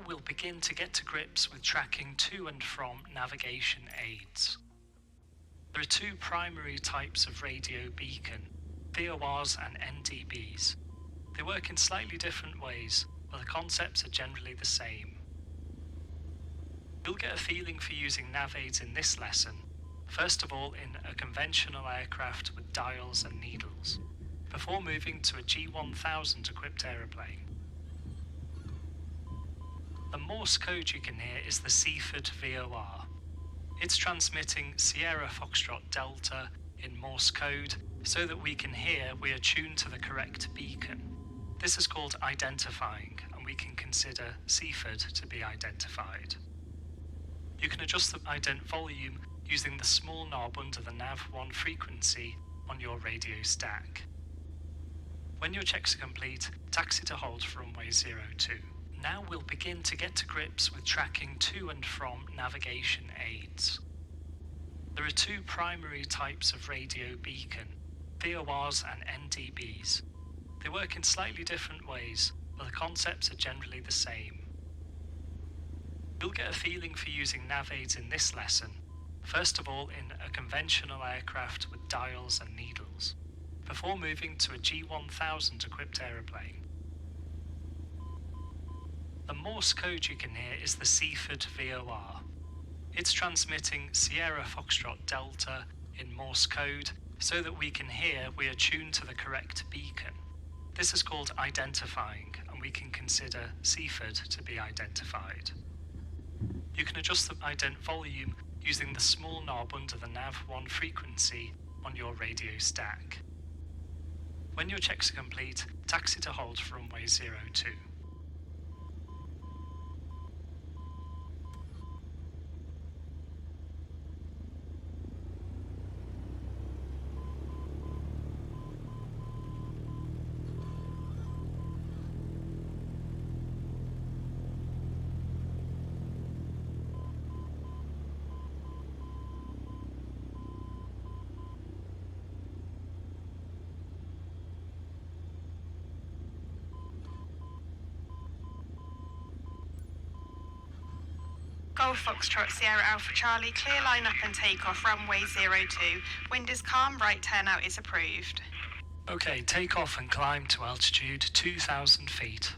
Now we'll begin to get to grips with tracking to and from navigation aids. There are two primary types of radio beacon, VORs and NDBs. They work in slightly different ways, but the concepts are generally the same. You'll get a feeling for using nav aids in this lesson, first of all in a conventional aircraft with dials and needles, before moving to a G1000 equipped aeroplane. The Morse code you can hear is the Seaford VOR. It's transmitting Sierra Foxtrot Delta in Morse code so that we can hear we are tuned to the correct beacon. This is called identifying, and we can consider Seaford to be identified. You can adjust the ident volume using the small knob under the nav1 frequency on your radio stack. When your checks are complete, taxi to hold for runway 02. Now we'll begin to get to grips with tracking to and from navigation aids. There are two primary types of radio beacon, VORs and NDBs. They work in slightly different ways, but the concepts are generally the same. You'll get a feeling for using nav aids in this lesson, first of all in a conventional aircraft with dials and needles, before moving to a G1000 equipped aeroplane. The Morse code you can hear is the Seaford VOR. It's transmitting Sierra Foxtrot Delta in Morse code so that we can hear we are tuned to the correct beacon. This is called identifying, and we can consider Seaford to be identified. You can adjust the ident volume using the small knob under the nav1 frequency on your radio stack. When your checks are complete, taxi to hold for runway 02. Golf Foxtrot Sierra Alpha Charlie, clear line up and take off, runway 02. Wind is calm, right turnout is approved. Okay, take off and climb to altitude 2,000 feet.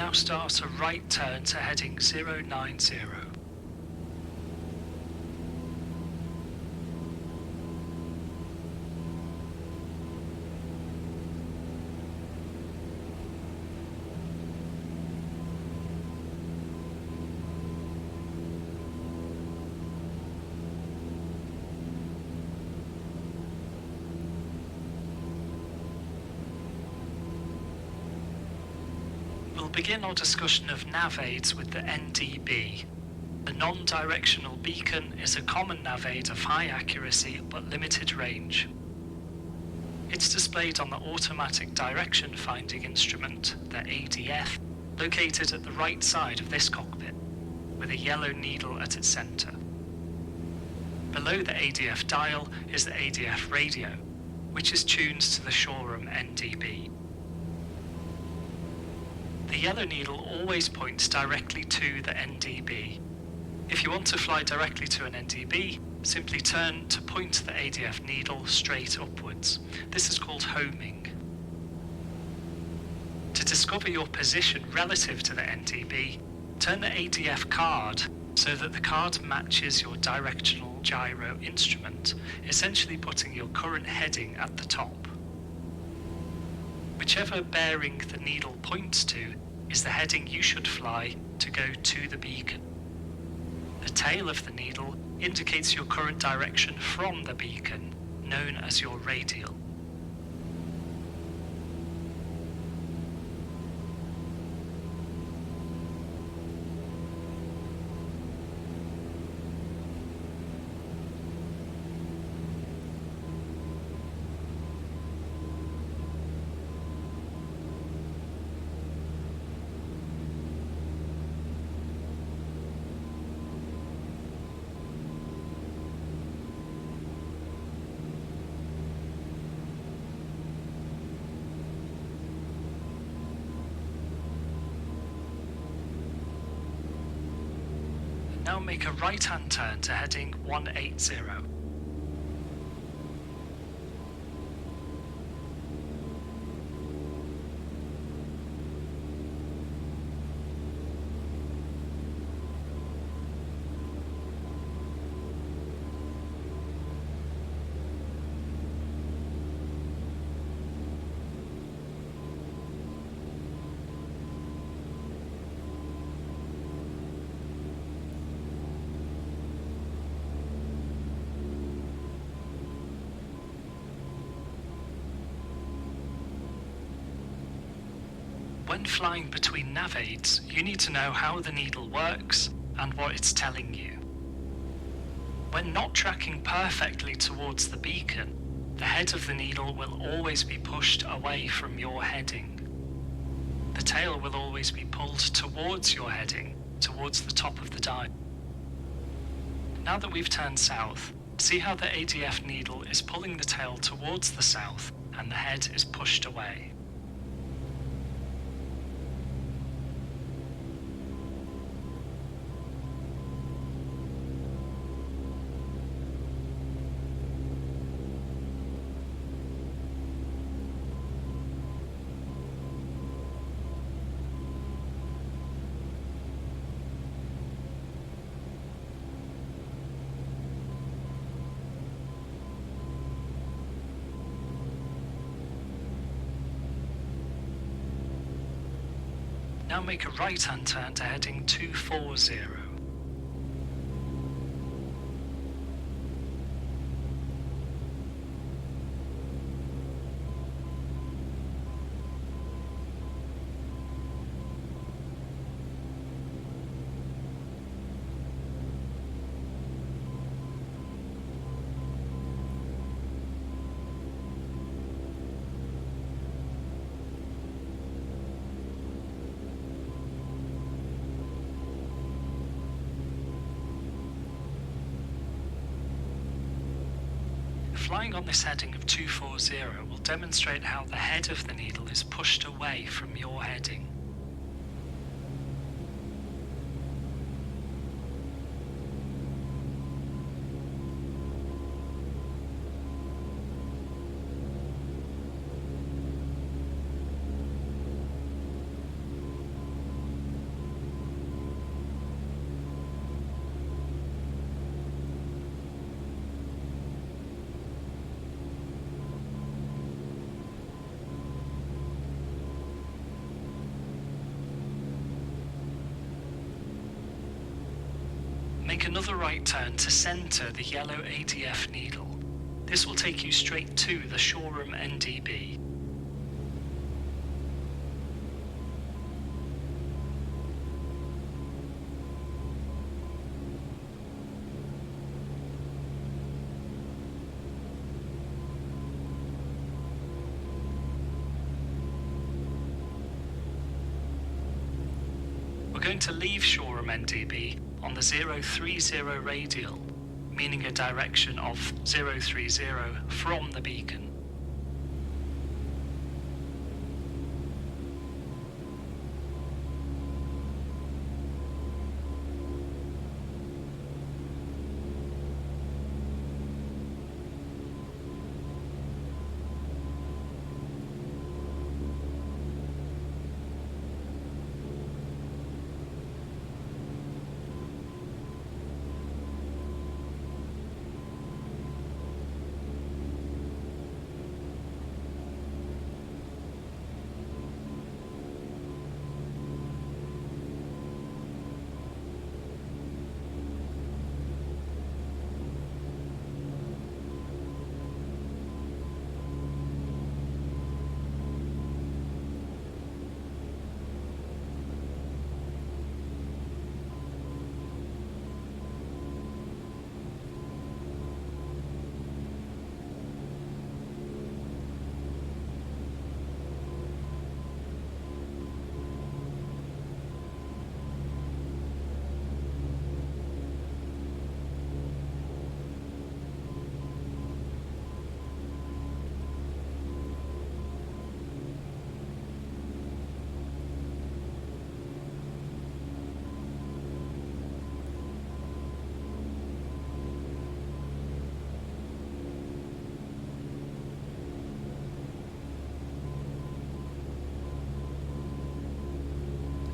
now start a right turn to heading 090. We'll begin our discussion of nav aids with the NDB. The non-directional beacon is a common nav aid of high accuracy but limited range. It's displayed on the automatic direction finding instrument, the ADF, located at the right side of this cockpit, with a yellow needle at its centre. Below the ADF dial is the ADF radio, which is tuned to the Shoreham NDB. The yellow needle always points directly to the NDB. If you want to fly directly to an NDB, simply turn to point the ADF needle straight upwards. This is called homing. To discover your position relative to the NDB, turn the ADF card so that the card matches your directional gyro instrument, essentially putting your current heading at the top. Whichever bearing the needle points to is the heading you should fly to go to the beacon. The tail of the needle indicates your current direction from the beacon, known as your radial. Now make a right-hand turn to heading 180. When flying between nav aids, you need to know how the needle works and what it's telling you. When not tracking perfectly towards the beacon, the head of the needle will always be pushed away from your heading. The tail will always be pulled towards your heading, towards the top of the dial. Now that we've turned south, see how the ADF needle is pulling the tail towards the south and the head is pushed away. Now make a right-hand turn to heading 240. Flying on this heading of 240 will demonstrate how the head of the needle is pushed away from your heading. Make another right turn to centre the yellow ADF needle. This will take you straight to the showroom NDB. We're going to leave showroom NDB on the 030 radial, meaning a direction of 030 from the beacon.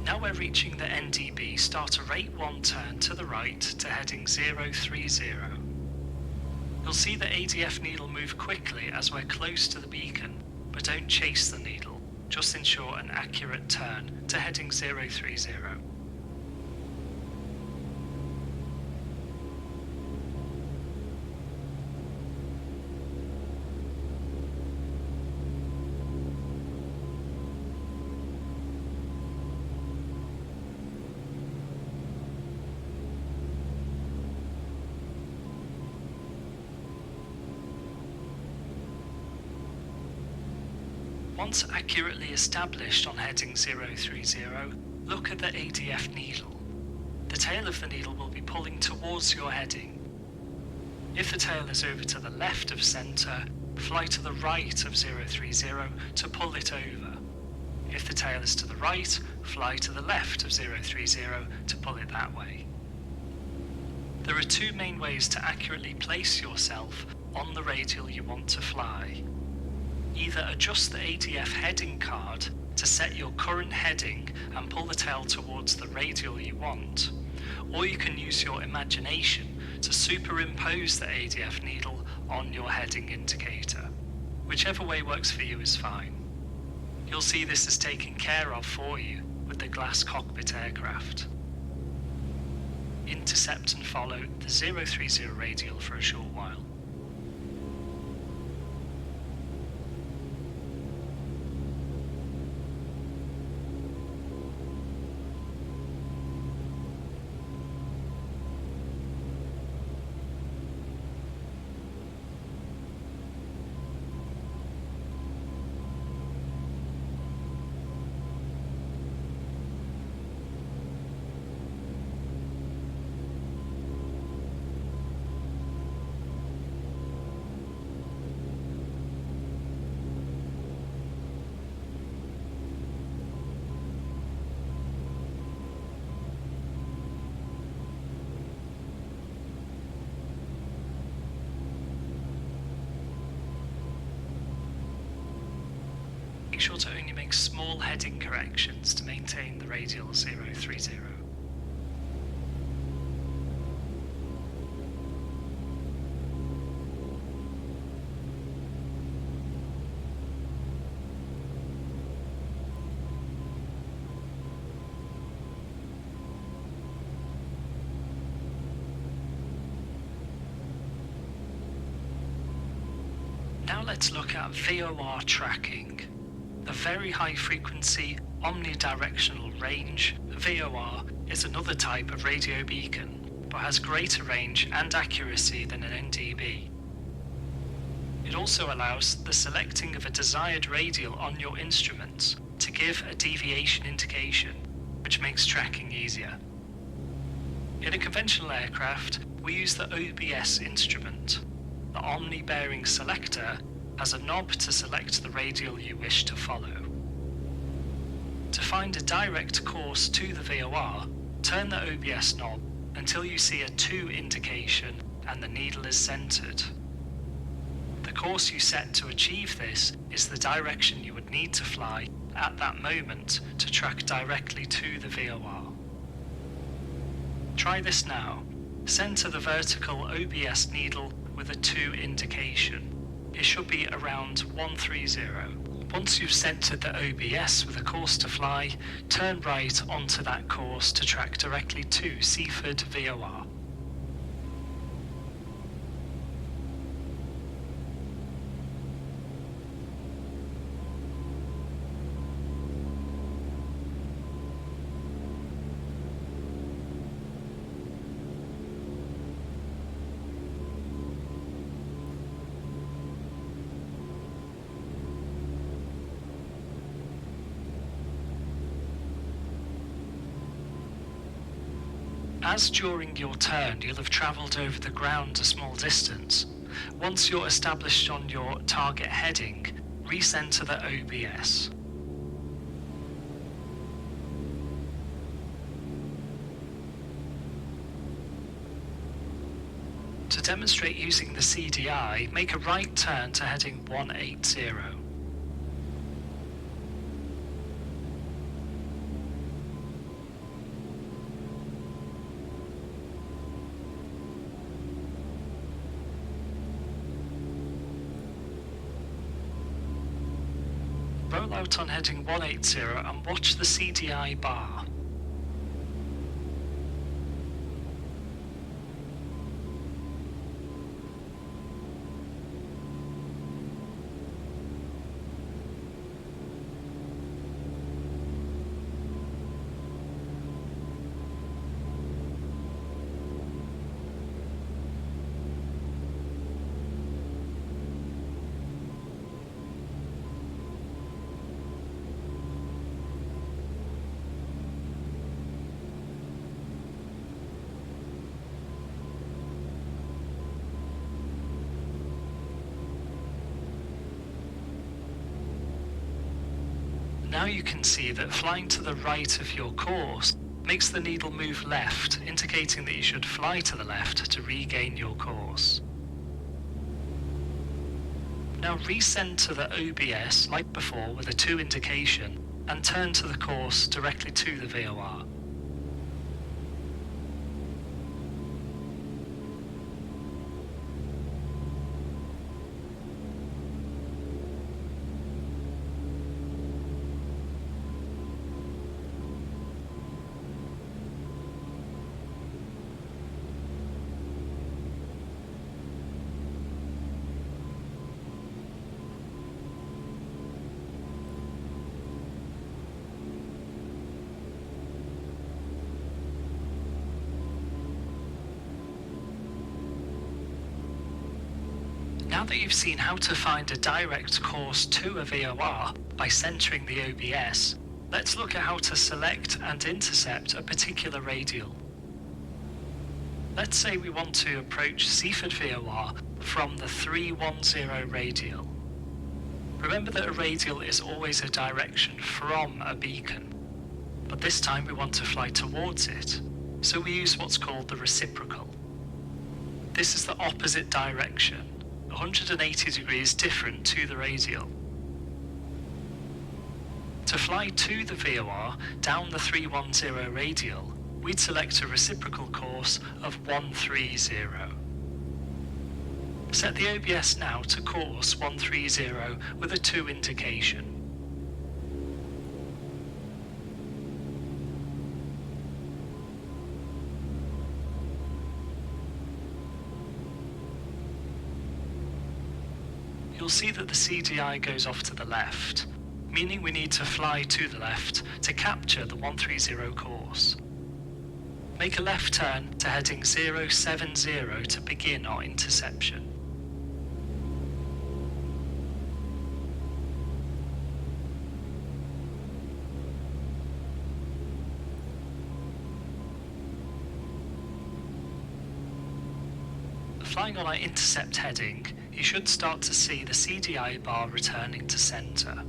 Now we're reaching the NDB, start a rate 1 turn to the right to heading 030. You'll see the ADF needle move quickly as we're close to the beacon, but don't chase the needle, just ensure an accurate turn to heading 030. Once accurately established on heading 030, look at the ADF needle. The tail of the needle will be pulling towards your heading. If the tail is over to the left of centre, fly to the right of 030 to pull it over. If the tail is to the right, fly to the left of 030 to pull it that way. There are two main ways to accurately place yourself on the radial you want to fly. Either adjust the ADF heading card to set your current heading and pull the tail towards the radial you want, or you can use your imagination to superimpose the ADF needle on your heading indicator. Whichever way works for you is fine. You'll see this is taken care of for you with the glass cockpit aircraft. Intercept and follow the 030 radial for a short while. Make sure to only make small heading corrections to maintain the radial 030. Now let's look at VOR tracking. The very high frequency omnidirectional range, VOR, is another type of radio beacon, but has greater range and accuracy than an NDB. It also allows the selecting of a desired radial on your instruments to give a deviation indication, which makes tracking easier. In a conventional aircraft, we use the OBS instrument. The omni-bearing selector has a knob to select the radial you wish to follow. To find a direct course to the VOR, turn the OBS knob until you see a 2 indication and the needle is centered. The course you set to achieve this is the direction you would need to fly at that moment to track directly to the VOR. Try this now. Center the vertical OBS needle with a 2 indication. It should be around 130. Once you've centered the OBS with a course to fly, turn right onto that course to track directly to Seaford VOR. As during your turn you'll have travelled over the ground a small distance, once you're established on your target heading, recenter the OBS. To demonstrate using the CDI, make a right turn to heading 180. Roll out on heading 180 and watch the CDI bar. Now you can see that flying to the right of your course makes the needle move left, indicating that you should fly to the left to regain your course. Now recenter the OBS like before with a 2 indication and turn to the course directly to the VOR. Now that you've seen how to find a direct course to a VOR by centering the OBS, let's look at how to select and intercept a particular radial. Let's say we want to approach Seaford VOR from the 310 radial. Remember that a radial is always a direction from a beacon, but this time we want to fly towards it, so we use what's called the reciprocal. This is the opposite direction, 180 degrees different to the radial. To fly to the VOR down the 310 radial, we'd select a reciprocal course of 130. Set the OBS now to course 130 with a 2 indication. You'll you'll see that the CDI goes off to the left, meaning we need to fly to the left to capture the 130 course. Make a left turn to heading 070 to begin our interception. Flying on our intercept heading, you should start to see the CDI bar returning to centre.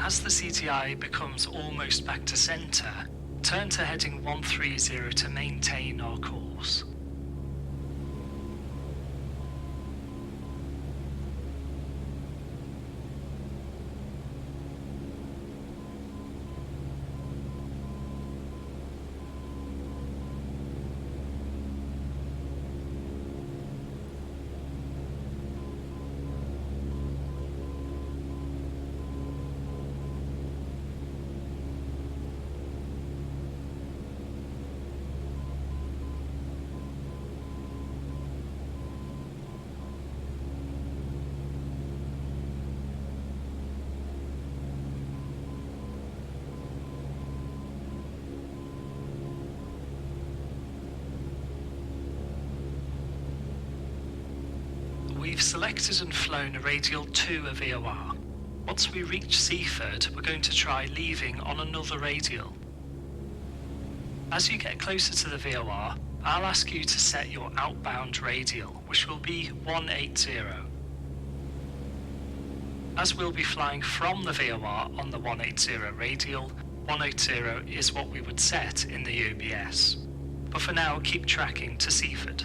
As the CDI becomes almost back to centre, turn to heading 130 to maintain our course. We've selected and flown a radial to a VOR. Once we reach Seaford, we're going to try leaving on another radial. As you get closer to the VOR, I'll ask you to set your outbound radial, which will be 180. As we'll be flying from the VOR on the 180 radial, 180 is what we would set in the OBS. But for now, keep tracking to Seaford.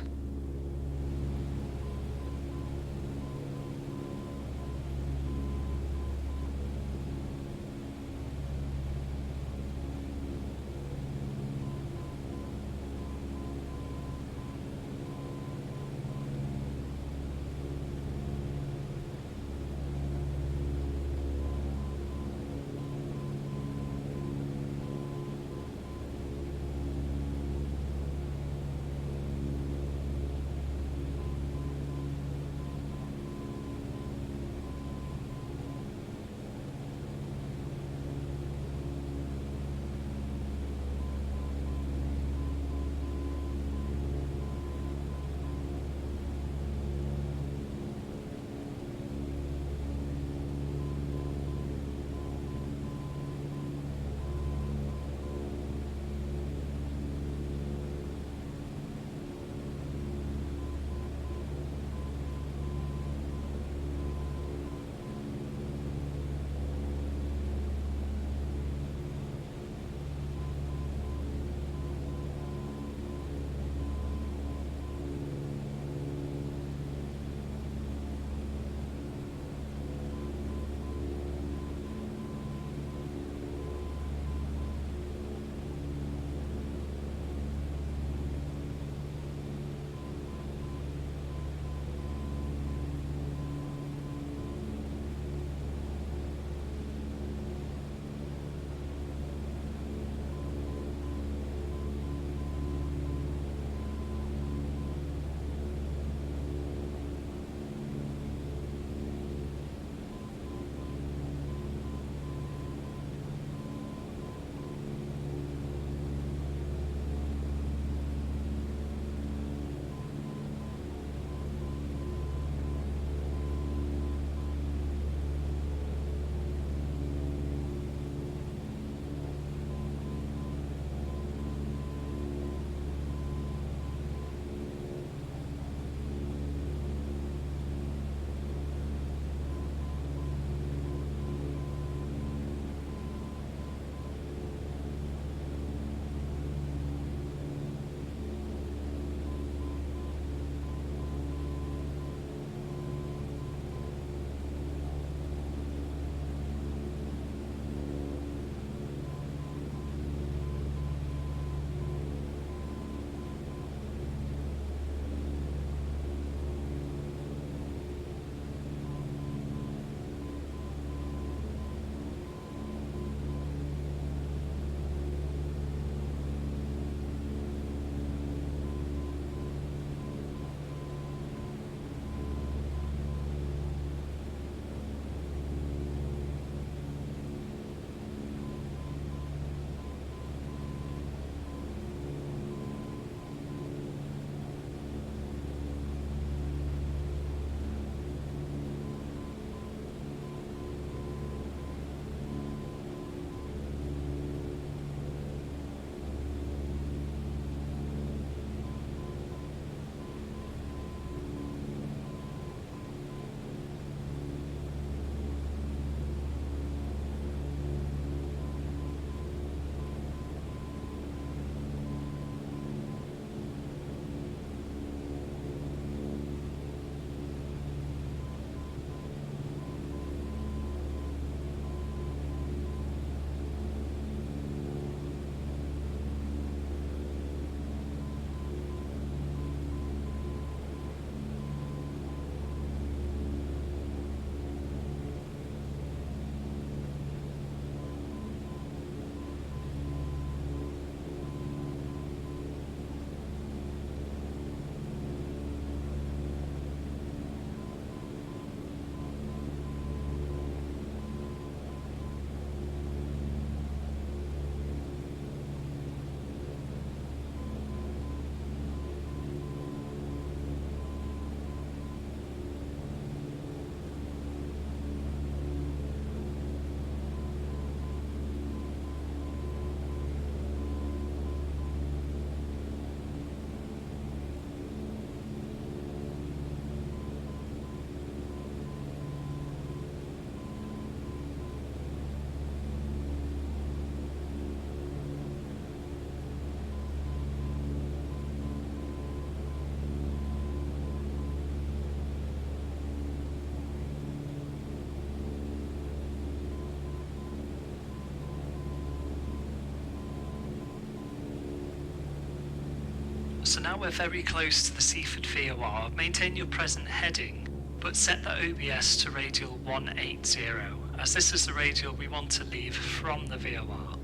So now we're very close to the Seaford VOR. Maintain your present heading, but set the OBS to radial 180, as this is the radial we want to leave from the VOR.